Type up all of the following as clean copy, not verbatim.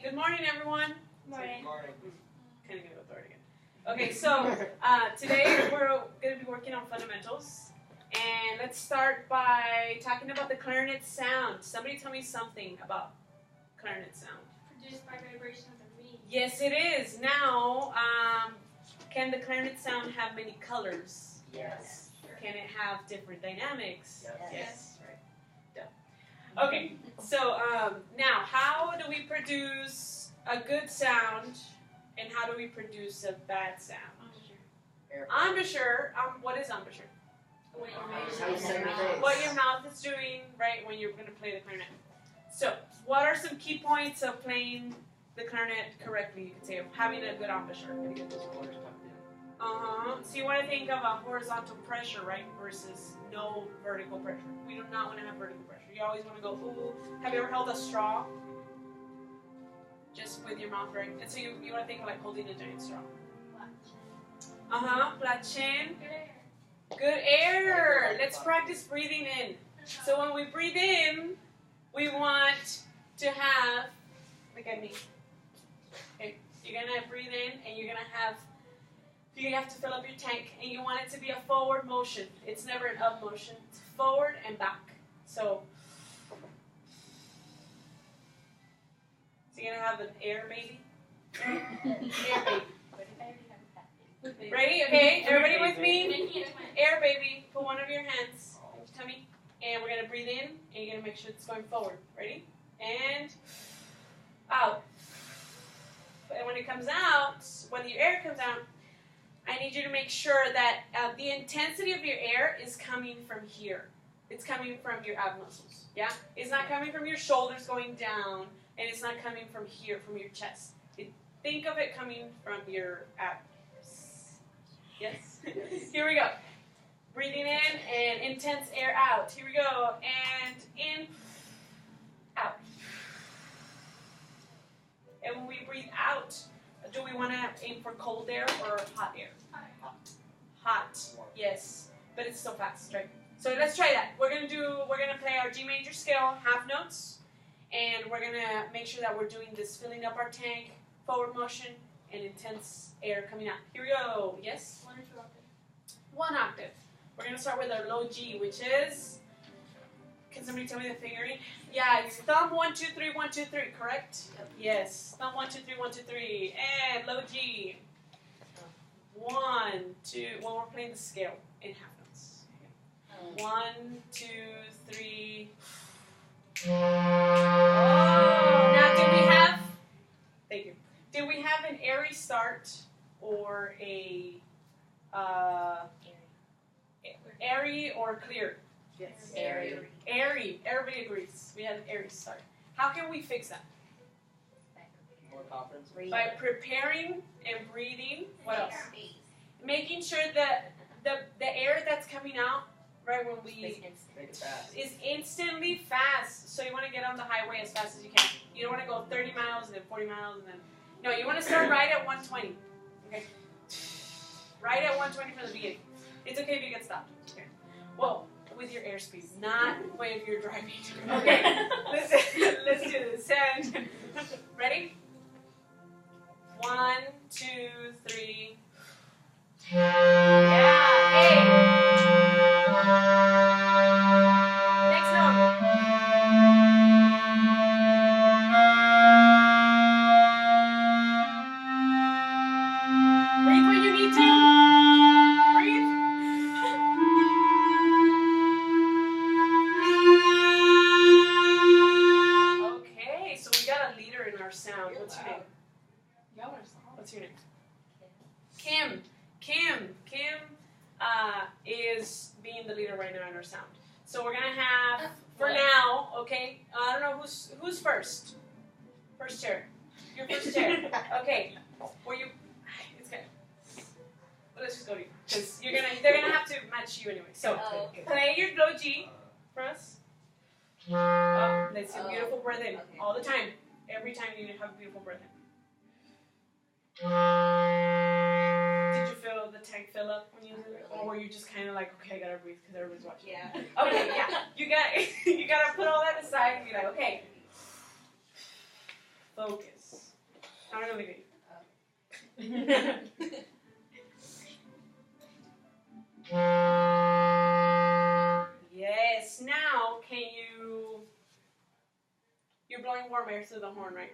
Good morning, everyone. Morning. Kind of gonna go through it again. Okay, so today we're going to be working on fundamentals. And let's start by talking about the clarinet sound. Somebody tell me something about clarinet sound. Produced by vibration of the reed. Yes, it is. Now, can the clarinet sound have many colors? Yes. Can it have different dynamics? Yes. Right. Duh. Okay, so now, how do we produce a good sound, and how do we produce a bad sound? Embouchure. What is embouchure? What your mouth is doing, right, when you're going to play the clarinet. So, what are some key points of playing the clarinet correctly, you could say, of having a good embouchure? So you want to think of a horizontal pressure, right, versus no vertical pressure. We do not want to have vertical pressure. You always want to go, ooh. Have you ever held a straw? Just with your mouth, right? And so you want to think of like holding a giant straw. Flat chin. Good air. Let's practice breathing in. So when we breathe in, we want to have, look at me. Okay, you're gonna breathe in, and you have to fill up your tank, and you want it to be a forward motion. It's never an up motion. It's forward and back. So you're gonna have an air baby. Air baby. Ready? Okay, everybody with me? Air baby. Put one of your hands on your tummy, and we're gonna breathe in, and you're gonna make sure it's going forward. Ready? And out. And when it comes out, when the air comes out, I need you to make sure that the intensity of your air is coming from here. It's coming from your ab muscles. Yeah? It's not coming from your shoulders going down, and it's not coming from here, from your chest. Think of it coming from your abs. Yes? Here we go. Breathing in and intense air out. Here we go. And in, out. And when we breathe out, do we want to aim for cold air or hot air? Hot. Yes. But it's still fast, right? So let's try that. We're gonna play our G major scale half notes, and we're gonna make sure that we're doing this filling up our tank, forward motion, and intense air coming out. Here we go. Yes? 1 or 2 octaves. 1 octave. We're gonna start with our low G, which is, can somebody tell me the fingering? Yeah, it's thumb 1, 2, 3, 1, 2, 3, correct? Yes. Thumb 1, 2, 3, 1, 2, 3. And low G. 1, 2. Well, we're playing the scale in half notes. 1, 2, 3. Oh, now do we have? Thank you. Do we have an airy start or a airy or clear? Yes. Airy. Airy. Everybody agrees. We have an airy start. How can we fix that? More confidence. By preparing and breathing. What else? Making sure that the air that's coming out, right, when we Make it fast. is instantly fast. So you want to get on the highway as fast as you can. You don't want to go 30 miles and then 40 miles and then. No, you want to start right at 120. Okay. Right at 120 from the beginning. It's okay if you get stopped. Okay. Well, with your airspeed, not when you're driving. Okay. Let's do this. And ready? 1, 2, 3. Yeah. Hey. Next note. Breathe when you need to. Breathe. Okay, so we got a leader in our sound. What's your name? What's your name? Kim. Kim is being the leader right now in our sound. So we're gonna have, for now, okay. I don't know who's first. First chair. Your first chair. Okay. Were you? It's good. Well, let's just go to you, because they're gonna have to match you anyway. So play your low G for us. Oh, let's have a beautiful breath in all the time. Every time you have a beautiful breath in. Did you feel the tank fill up when you did it? Or were you just kind of like, okay, I gotta breathe because everybody's watching? Yeah. Okay, yeah. You gotta put all that aside and be like, okay. Focus. Ahora no me grito. Yes. Now, you're blowing warm air through the horn, right?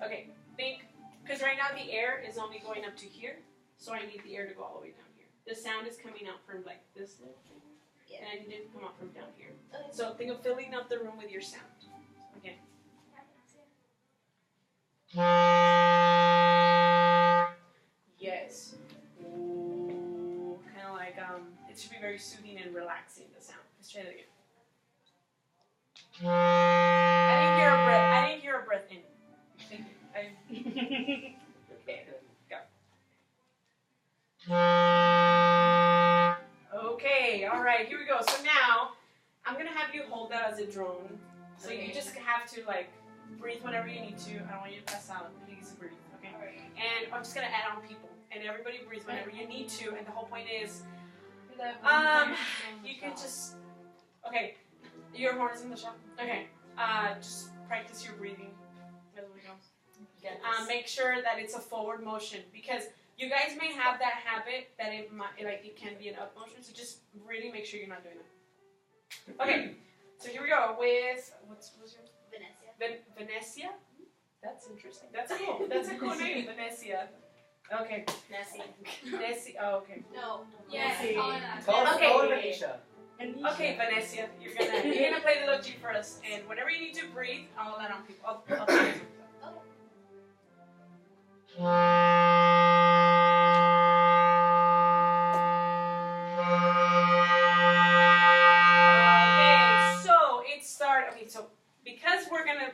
Okay. Think, because right now the air is only going up to here, so I need the air to go all the way down here. The sound is coming out from like this little thing, and I need it to come out from down here. Okay. So think of filling up the room with your sound. Okay. Yes. Ooh, kind of like it should be very soothing and relaxing. The sound. Let's try that again. I didn't hear a breath in. Thank you. Okay. All right. Here we go. So now I'm gonna have you hold that as a drone. So you just have to like breathe whenever you need to. I don't want you to pass out. Please breathe. Okay. And I'm just gonna add on people, and everybody breathe whenever you need to. And the whole point is, you can just okay. Your horn is in the shop. Okay. Just practice your breathing as we go. Make sure that it's a forward motion because you guys may have that habit that it can be an up motion. So just really make sure you're not doing that. Okay. So here we go with what's your Venecia? That's interesting. That's cool. That's a cool name, Venecia. Okay. Nessie. Oh, okay. No. Yes. Call Okay. her Venetia. Okay, Venecia, you're gonna play the little G for us, and whenever you need to breathe, I'll let on people. I'll play it. Okay, so it started. Okay, so because we're gonna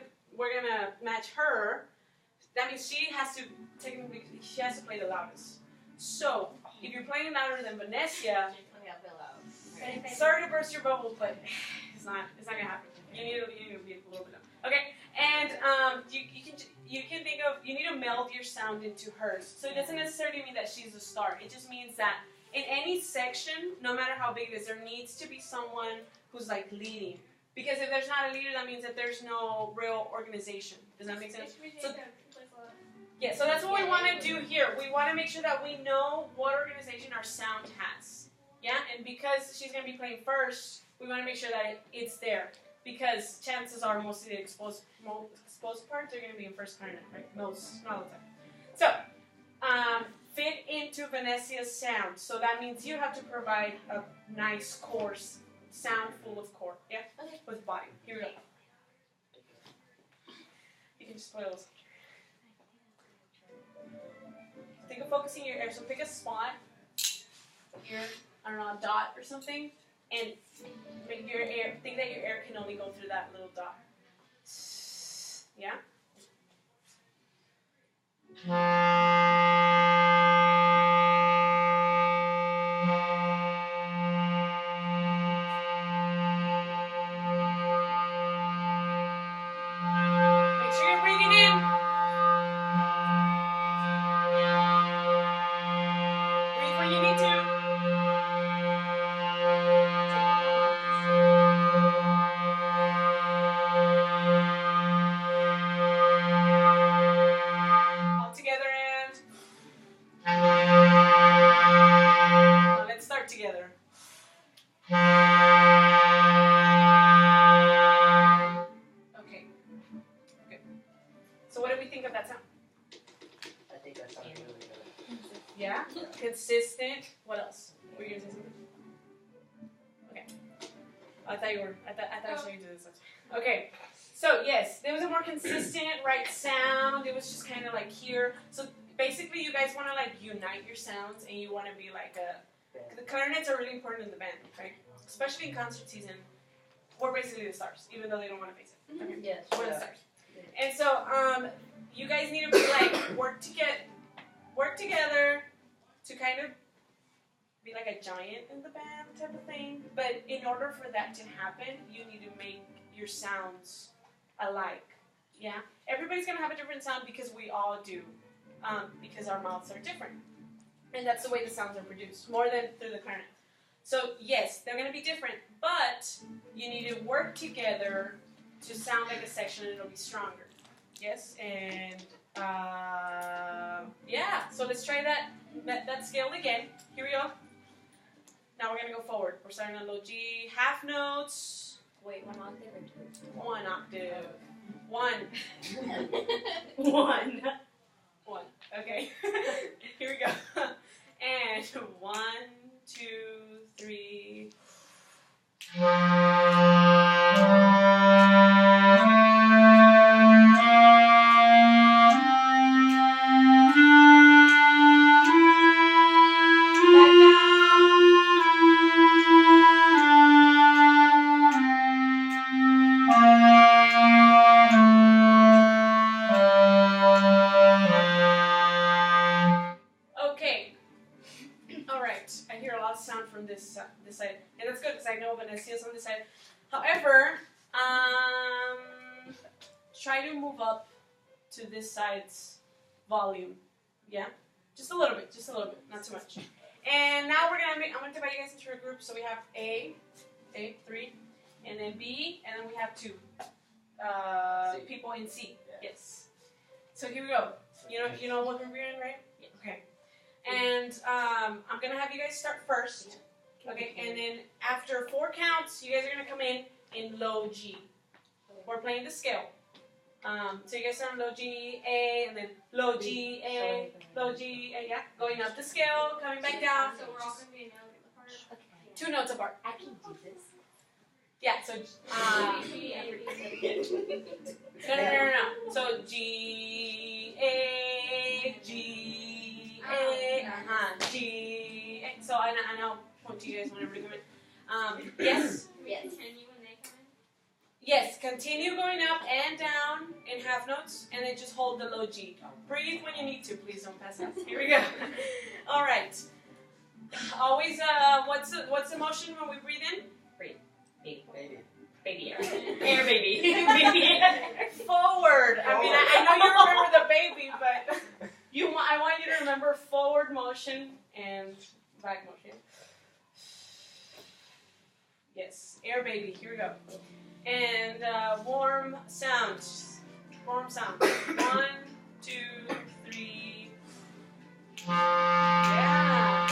match her, that means she has to play the loudest. So if you're playing louder than Venecia, sorry to burst your bubble, but it's not gonna happen. You need to be a little bit loud. Okay, and you can think of you need to meld your sound into hers. So it doesn't necessarily mean that she's the star. It just means that in any section, no matter how big it is, there needs to be someone who's like leading. Because if there's not a leader, that means that there's no real organization. Does that make sense? So, yeah, so that's what we want to do here. We want to make sure that we know what organization our sound has. Yeah, and because she's going to be playing first, we want to make sure that it's there. Because chances are most of the exposed parts are going to be in first clarinet, right? Most, not all the time. So, fit into Venecia's sound. So that means you have to provide a nice course sound full of core, yeah? Okay. With body. Here we go. You can just play those. Think of focusing your air. So pick a spot here, I don't know, a dot or something, and make your air. Think that your air can only go through that little dot. Yeah. Make sure you're breathing in. Breathe when you need to. All together and. Now let's start together. Okay. Good. So what do we think of that sound? I think that sounded really good. Yeah? Consistent. What else? Were you gonna say something? Okay. I thought I was going to do this. Okay. So yes, there was a more consistent right sound. It was just kind of like here. So basically, you guys want to like unite your sounds, and you want to be like a. The clarinets are really important in the band, right? Especially in concert season. We're basically the stars, even though they don't want to face it. Okay. Yes. We're the stars. And so, you guys need to be like work together to kind of be like a giant in the band type of thing. But in order for that to happen, you need to make your sounds alike. Yeah, everybody's gonna have a different sound because we all do, because our mouths are different, and that's the way the sounds are produced more than through the clarinet. So yes, they're gonna be different, but you need to work together to sound like a section, and it'll be stronger. Yes, and Yeah, so let's try that scale again. Here we go. Now we're gonna go forward. We're starting on low G, half notes. Wait, 1 octave or 2? 1 octave. 1. 1. 1. Okay. Here we go. And 1, 2, 3. Okay. All right. I hear a lot of sound from this side, and that's good because I know Venecia's on this side. However, try to move up to this side's volume. Yeah, just a little bit, not too much. And now I'm gonna divide you guys into a group. So we have A, 3, and then B, and then we have 2 people in C. Yes. So here we go. You know what group we're in, right? Okay. And I'm gonna have you guys start first, okay? And then after 4 counts, you guys are gonna come in low G. We're playing the scale. So you guys start on low G A, and then low G A, low G A. Yeah, going up the scale, coming back down. So we're all going to be a note apart. Okay. 2 notes apart. I can do this. Yeah. So no. So G A G A. G A. So I know. Point to you guys whenever you come in. Yes. Yes. Continue when they come in. Yes, continue going up and down in half notes, and then just hold the low G. Breathe when you need to, please don't pass out. Here we go. All right. Always, what's the motion when we breathe in? Baby air. Air baby. Baby air. Forward. I mean, I know you remember the baby, but I want you to remember forward motion and back motion. Yes, air baby. Here we go. And warm sound. Warm sound. 1, 2, 3. Yeah.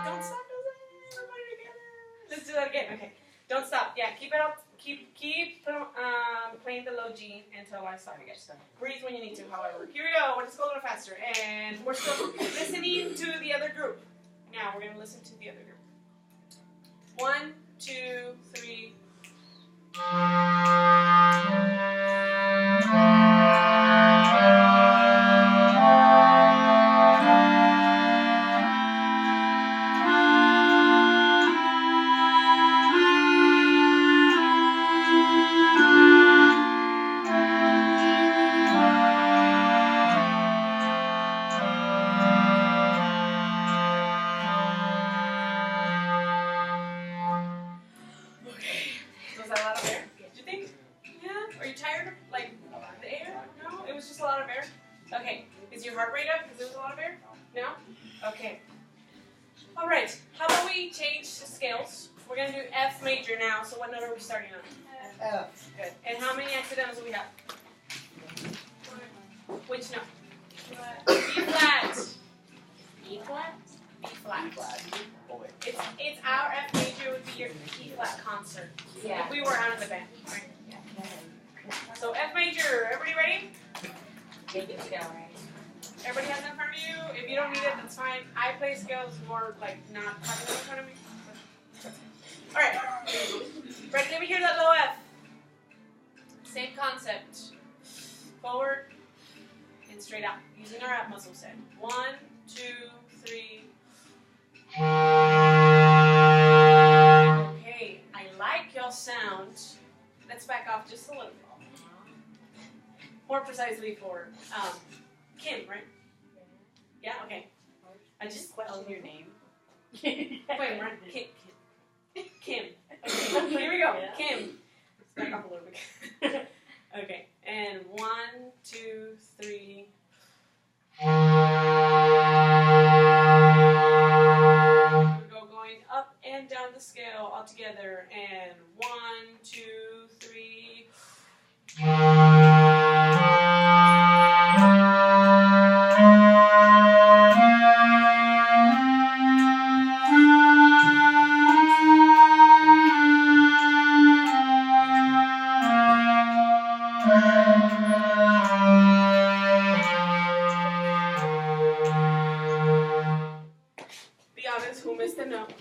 Don't stop. Everybody together. Let's do that again. Okay. Don't stop. Yeah, keep it up. Keep playing the low G until I stop again. Breathe when you need to, however. Here we go. Let's go a little faster. And we're still listening to the other group. Now we're going to listen to the other group. 1, 2, 3. Was that a lot of air? Did you think? Yeah? Are you tired of, like, the air? No? It was just a lot of air? Okay. Is your heart rate up because there was a lot of air? No? Okay. All right. How about we change the scales? We're going to do F major now. So what note are we starting on? F. Good. And how many accidentals do we have? Which note? B flat. E flat? B flat. Boy. It's our F major would be your E flat concert. Yeah. If we were out of the band. Right? So F major. Everybody ready? Good to go, right? Everybody has it in front of you. If you don't need it, that's fine. I play scales more like not having it in front of me. All right. Ready? Let me hear that low F. Same concept. Forward and straight out. Using our ab muscle set. 1, 2, 3. Okay. I like your sound. Let's back off just a little. More precisely for Kim, right? Yeah. Okay. I just Question your name. Wait, we're Kim. Okay, here we go. Yeah. Kim. Back up a little bit. Okay, and 1, 2, 3. We go going up and down the scale all together. And 1, 2, 3. Be honest, who missed a note?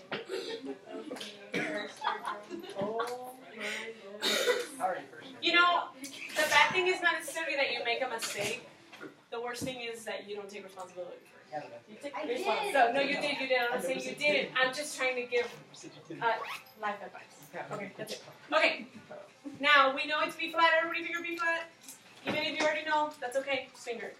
Oh my goodness. Alright, first. You know, the bad thing is not necessarily that you make a mistake. The worst thing is that you don't take responsibility for it. Yeah, You take I responsibility. did. No, you did. I'm not saying you didn't. I'm just trying to give life advice. Okay, that's it. Okay, now we know it's B flat. Everybody finger B flat? Even if you already know, that's okay. Just finger it.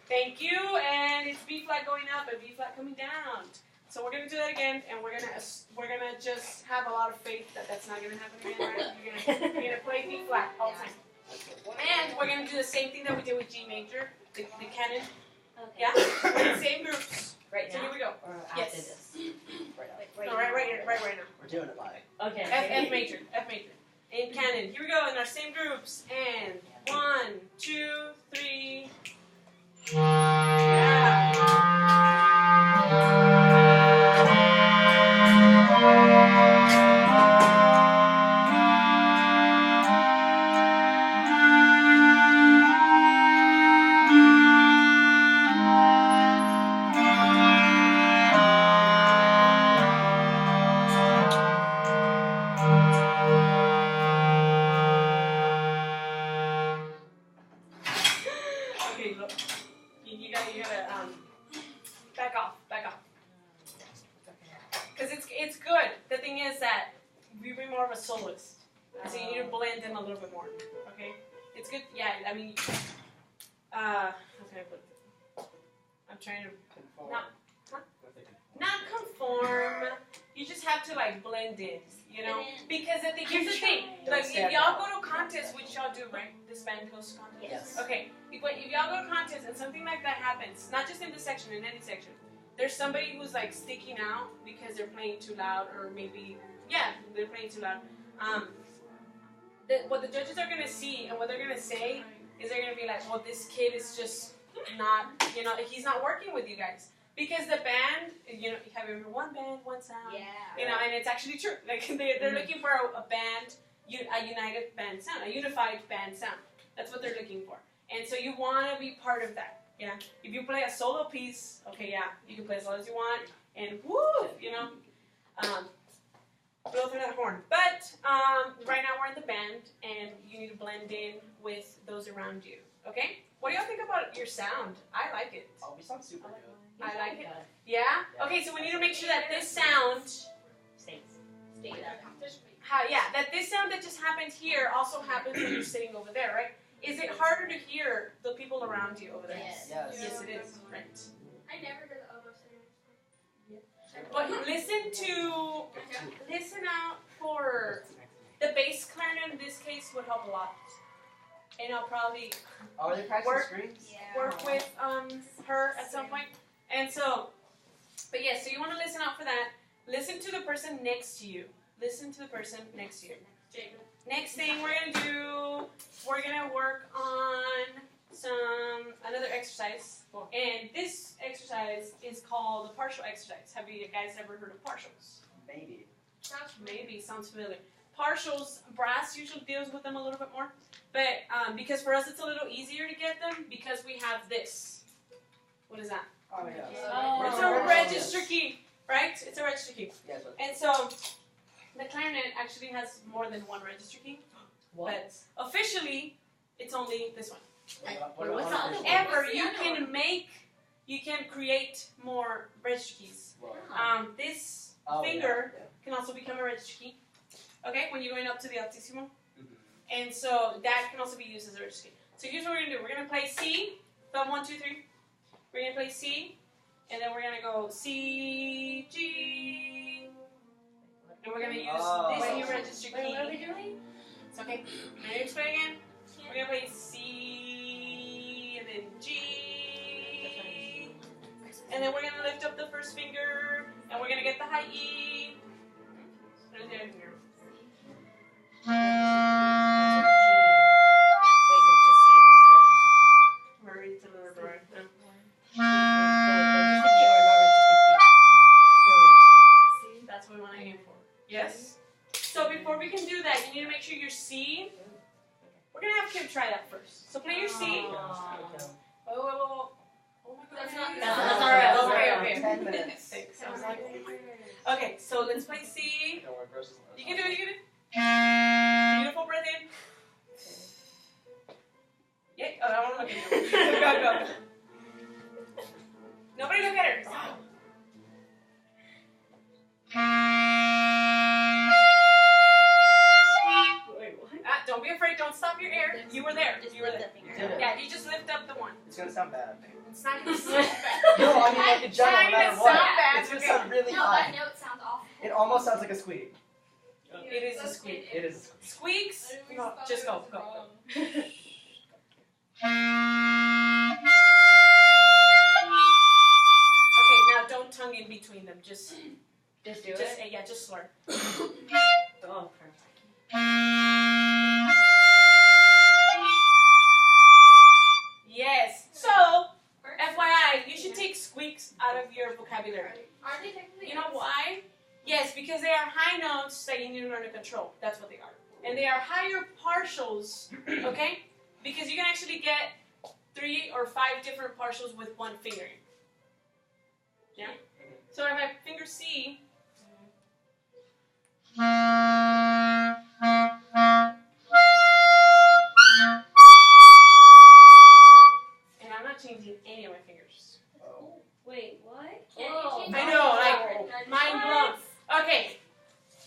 Thank you. And it's B flat going up and B flat coming down. So we're gonna do that again, and we're gonna just have a lot of faith that that's not gonna happen again. Right? You're gonna play B flat all the time. And we're gonna do the same thing that we did with G major, the canon. Okay. Yeah, we're in the same groups. Right So now? here we go. Or Yes. after this? Right now. Like No, right now. We're doing it live. Okay. F major. In canon. Here we go in our same groups. And 1, 2, 3. Okay, look. You gotta back off. Because it's good. The thing is that we be more of a soloist. So you need to blend in a little bit more. Okay? It's good. Yeah, I mean, how can I put it? I'm trying to Conform. Not- not conform. You just have to like blend in, you know? Because here's the thing. Like if y'all go to contests, which y'all do, right? This band goes to contests. Yes. Okay, but if y'all go to contests and something like that happens, not just in this section, in any section, there's somebody who's like sticking out because they're playing too loud, or maybe, yeah, they're playing too loud. What the judges are gonna see and what they're gonna say is they're gonna be like, well, this kid is just not, you know, he's not working with you guys. Because the band, you know, have you ever one band, one sound? Yeah. You know, and it's actually true. Like they're looking for a band, a united band sound, a unified band sound. That's what they're looking for. And so you want to be part of that. Yeah. If you play a solo piece, okay, yeah, you can play as loud as you want, and woo, you know, blow through that horn. But right now we're in the band, and you need to blend in with those around you. Okay. What do y'all think about your sound? I like it. Oh, we sound super good. I like it. Yeah? Okay, so we need to make sure that this sound, Stay that this sound that just happened here also happens when you're sitting over there, right? Is it harder to hear the people around you over there? Yes. Yes. Yes, it is. Right. I never did the oboe singer. But listen out for the bass clarinet in this case would help a lot. And I'll probably Oh, are they practicing Work. screams? work with her at some point. And so, but yeah, so you want to listen out for that. Listen to the person next to you. Listen to the person next to you. Next thing we're gonna work on another exercise. And this exercise is called the partial exercise. Have you guys ever heard of partials? Maybe. Maybe, sounds familiar. Partials, brass usually deals with them a little bit more. But because for us it's a little easier to get them because we have this. What is that? Oh, yes. Oh. It's a register key, right? It's a register key. Yes, but And so the clarinet actually has more than one register key. But officially, it's only this one. what What's about the other However, What's the you other can create more register keys. This Oh, finger yeah, can also become a register key. Okay, when you're going up to the altissimo. yeah. And so that can also be used as a register key. So here's what we're gonna do. We're gonna play C, from 1, 2, 3. We're gonna play C, and then we're gonna go C, G, and we're gonna use this Wait. new register key. Wait, what are we doing? It's okay. Ready to play again? We're gonna play C, and then G, and then we're gonna lift up the first finger, and we're gonna get the high E. What is it in here? Wait, no, just see and then register key. We're ready to lower the right. Register key or not register key? No register. See, that's what we want to aim for. Yes. So before we can do that, you need to make sure your C. We're gonna have Kim try that first. So play your C. Oh. Whoa, whoa, whoa, whoa. Oh my God. That's not- That's alright. That's Okay, alright. okay. 10 minutes. Thanks. I was like, okay, so let's play C. You can do it. You can do it. Beautiful breath in. Yeah. Oh, I want to look at you. Go, go. Nobody look at her. Wait, what? Don't be afraid. Don't stop your air. You were there. Just You were lift there. that finger. Did it. Yeah, you just lift up the one. It's gonna sound bad. It's not gonna sound bad. No, I mean like in general, no matter It's what. not bad. It's gonna Okay. sound really No, high. that note sounds awful. It almost sounds like a squeak. It is a squeak. It is a squeak. Squeaks. No, just go. Go. Okay, now don't tongue in between them. Just Just do just it. yeah, just slur. Oh, perfect. Yes. So, FYI, you should take squeaks out of your vocabulary. Aren't they technically? You know why? Yes, because they are high notes that you need to learn to control. That's what they are. And they are higher partials, okay? Because you can actually get 3 or 5 different partials with one finger. Yeah? So if I finger C, and I'm not changing any of my fingers. Oh. Wait, what? Whoa. I know, like, mind blown. Okay,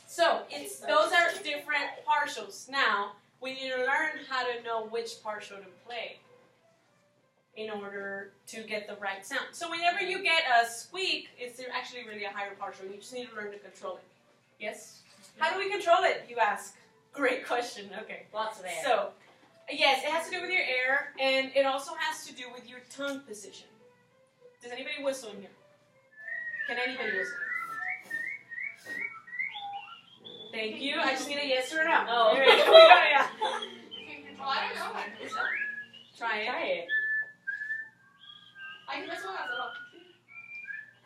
so those are different partials. Now, we need to learn how to know which partial to play in order to get the right sound. So whenever you get a squeak, it's actually really a higher partial. You just need to learn to control it. Yes? How do we control it, you ask? Great question. Okay. Lots of air. So, yes, it has to do with your air, and it also has to do with your tongue position. Does anybody whistle in here? Can anybody whistle? Thank you. I just need a yes or a no. Oh. There we go. Yeah. Well, I don't know how to do that. Try it. Try it. I can whistle when I was little.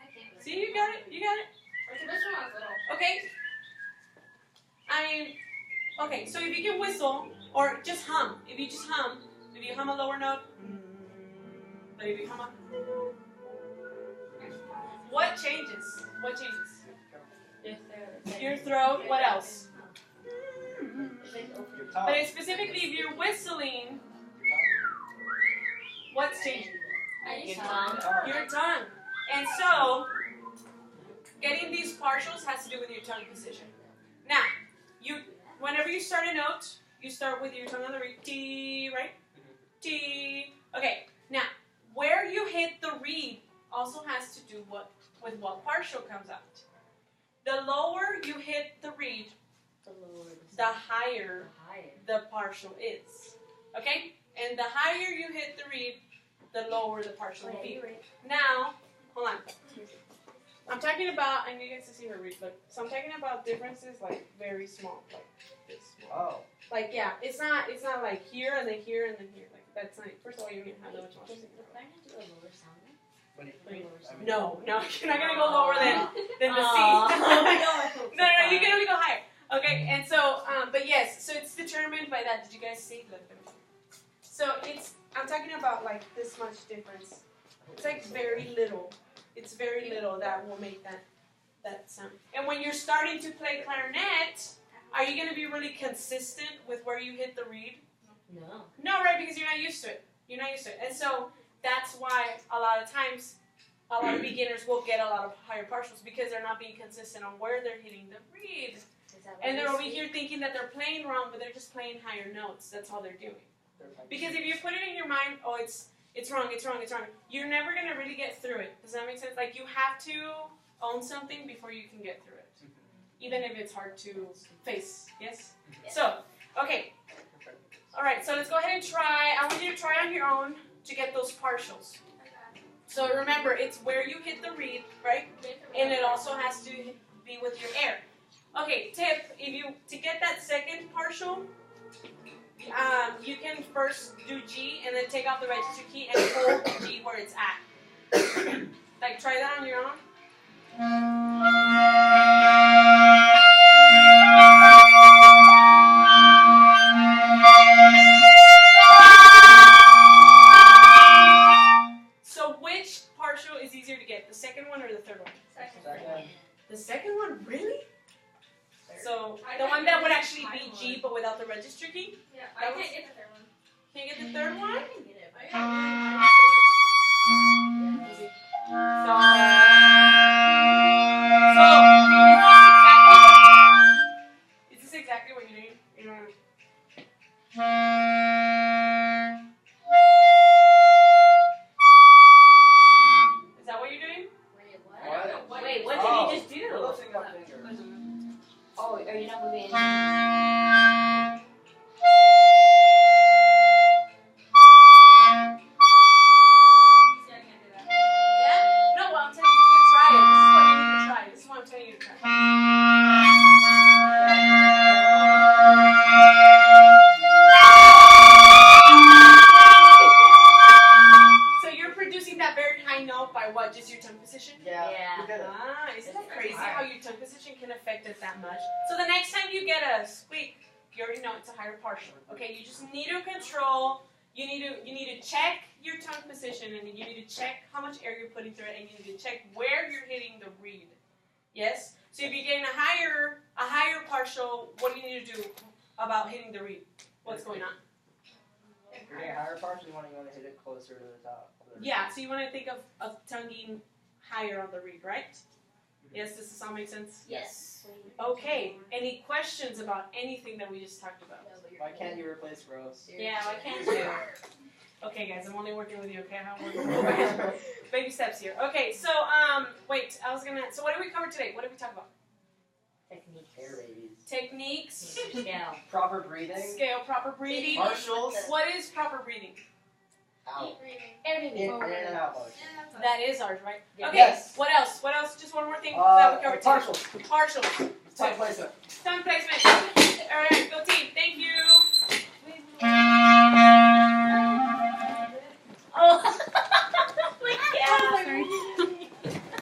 I can't. See, you got it. You got it. I can whistle when I was little. Okay. I mean, okay, so if you can whistle, or just hum. If you just hum, if you hum a lower note, but if you hum a... What changes? What changes? Your throat, what else? Your tongue. But it's specifically if you're whistling, what's changing? Your tongue. Your tongue. And so, getting these partials has to do with your tongue position. Now, whenever you start a note, you start with your tongue on the reed, T, right? T. Okay, now, where you hit the reed also has to do with what partial comes out. The lower you hit the reed, the higher the partial is. Okay? And the higher you hit the reed, the lower the partial will be. Now, hold on. I'm talking about, I need you guys to see her read, but so I'm talking about differences like very small, like this small. Oh. Like yeah, it's not like here and then here and then here. Like that's not. First of all, you don't even have that much more. What do you I mean, No, you're not gonna go lower than the Aw. C. no, you can only go higher. Okay, and so, but yes, so it's determined by that. Did you guys see? Look, let me see. So I'm talking about like this much difference. It's like very little. It's very little that will make that sound. And when you're starting to play clarinet, are you going to be really consistent with where you hit the reed? No. No, right? Because you're not used to it. You're not used to it. And so that's why a lot of times, a lot of beginners will get a lot of higher partials because they're not being consistent on where they're hitting the reed. And they're over here thinking that they're playing wrong, but they're just playing higher notes. That's all they're doing. Because if you put it in your mind, oh, it's It's wrong. You're never going to really get through it. Does that make sense? Like, you have to own something before you can get through it. Even if it's hard to face. Yes? Yes. So, okay. All right, so let's go ahead and try. I want you to try on your own to get those partials. So remember, it's where you hit the reed, right? And it also has to be with your air. Okay, tip, to get that second partial, you can first do G and then take off the register key and hold G where it's at. Like, try that on your own. So which partial is easier to get, the second one or the third one? Second. The second one, really? So the one that would actually be G but without the register key? Yeah, I can't get the third one. Can you get the third one? I can get it. I is this exactly what you're doing? You know, is that what you're doing? What? Wait, what Oh, did you just do? we're lifting up fingers. Oh, are you not moving? See, I can't do that. Yeah? No, well, I'm telling you, you can try it. This is what I'm telling you to try. So you're producing that very high note by what? Just your tongue position? Yeah. Yeah. We did it. Ah, isn't that crazy how your tongue position can affect it that much? So the next time you get a squeak, you already know it's a higher partial. Okay, you just need to control. You need to check your tongue position, and you need to check how much air you're putting through it, and you need to check where you're hitting the reed. Yes. So if you're getting a higher partial, what do you need to do about hitting the reed? What's going on? If you're getting a higher partial, you want to hit it closer to the top. Yeah. So you want to think of tonguing higher on the reed, right? Yes. Does this all make sense? Yes. Okay. Any questions about anything that we just talked about? Why can't you replace Rose? Yeah, why can't you? Okay, guys, I'm only working with you. Okay, I'm working with you. Baby steps here. Okay, so wait, So what did we cover today? What did we talk about? Technique. Air babies. Techniques, Scale. Proper breathing. scale, proper breathing. Partials. What is proper breathing? Out. Everything. In and out motion. That is ours, right? Okay. Yes. What else? What else? Just one more thing that we covered today. Partials. Partials. Tongue placement. Tongue placement. All right, go team. Thank you.